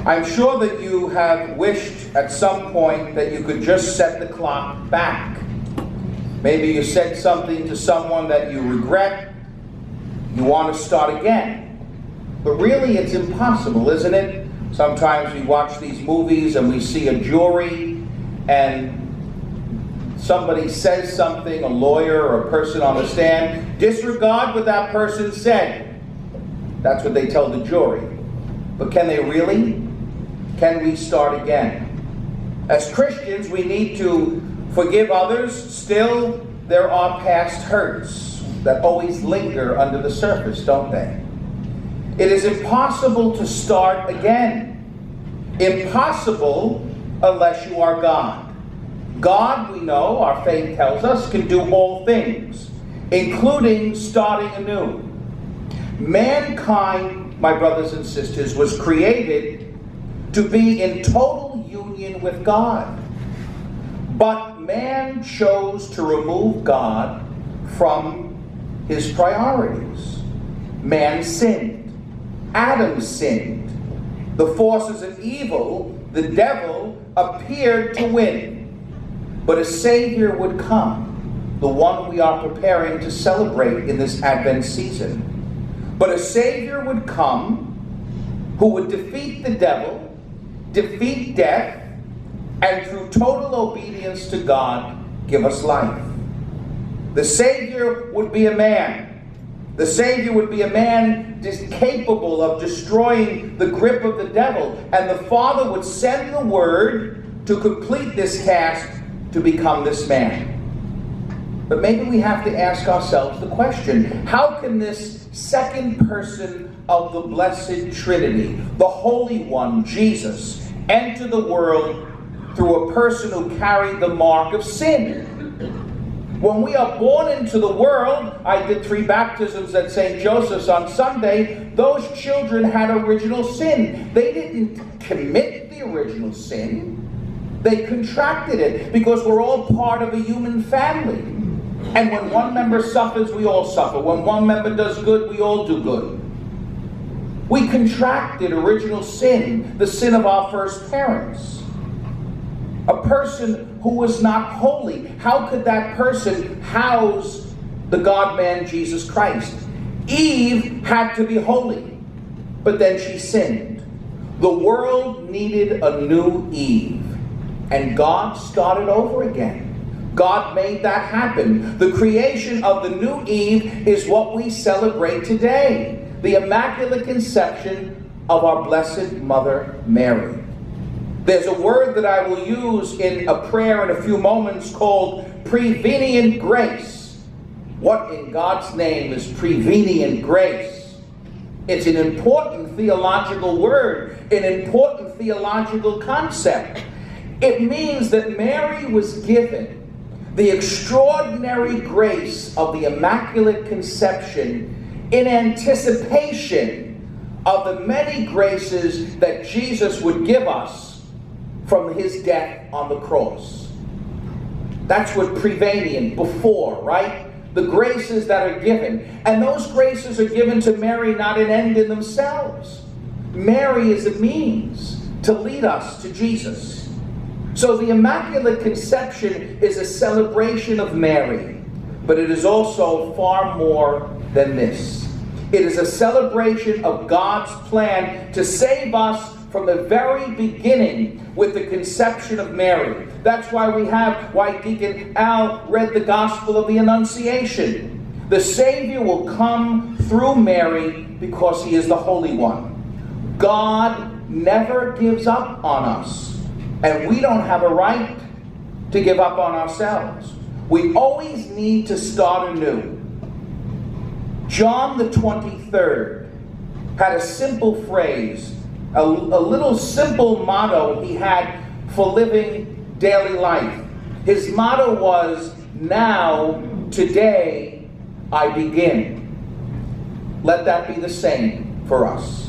I'm sure that you have wished at some point that you could just set the clock back. Maybe you said something to someone that you regret. You want to start again. But really, it's impossible, isn't it? Sometimes we watch these movies and we see a jury and somebody says something, a lawyer or a person on the stand, disregard what that person said. That's what they tell the jury. But can they really? Can we start again? As Christians, we need to forgive others. Still, there are past hurts that always linger under the surface, don't they? It is impossible to start again. Impossible unless you are God. God, we know, our faith tells us, can do all things, including starting anew. Mankind, my brothers and sisters, was created to be in total union with God. But man chose to remove God from his priorities. Man sinned. Adam sinned. The forces of evil, the devil, appeared to win. But a Savior would come, the one we are preparing to celebrate in this Advent season. But a Savior would come who would defeat the devil, defeat death, and through total obedience to God, give us life. The Savior would be a man. The Savior would be a man capable of destroying the grip of the devil, and the Father would send the Word to complete this task, to become this man. But maybe we have to ask ourselves the question, how can this second person of the Blessed Trinity, the Holy One, Jesus, enter the world through a person who carried the mark of sin? When we are born into the world, I did 3 baptisms at St. Joseph's on Sunday, those children had original sin. They didn't commit the original sin. They contracted it, because we're all part of a human family. And when one member suffers, we all suffer. When one member does good, we all do good. We contracted original sin, the sin of our first parents. A person who was not holy, how could that person house the God-man Jesus Christ? Eve had to be holy, but then she sinned. The world needed a new Eve, and God started over again. God made that happen. The creation of the new Eve is what we celebrate today, the Immaculate Conception of our Blessed Mother Mary. There's a word that I will use in a prayer in a few moments called prevenient grace. What in God's name is prevenient grace? It's an important theological word, an important theological concept. It means that Mary was given the extraordinary grace of the Immaculate Conception in anticipation of the many graces that Jesus would give us from his death on the cross. That's what prevenient, before, right? The graces that are given. And those graces are given to Mary, not an end in themselves. Mary is a means to lead us to Jesus. So the Immaculate Conception is a celebration of Mary, but it is also far more than this. It is a celebration of God's plan to save us from the very beginning with the conception of Mary. That's why Deacon Al read the Gospel of the Annunciation. The Savior will come through Mary because he is the Holy One. God never gives up on us. And we don't have a right to give up on ourselves. We always need to start anew. John the 23rd had a simple phrase, a little simple motto he had for living daily life. His motto was, now, today, I begin. Let that be the same for us.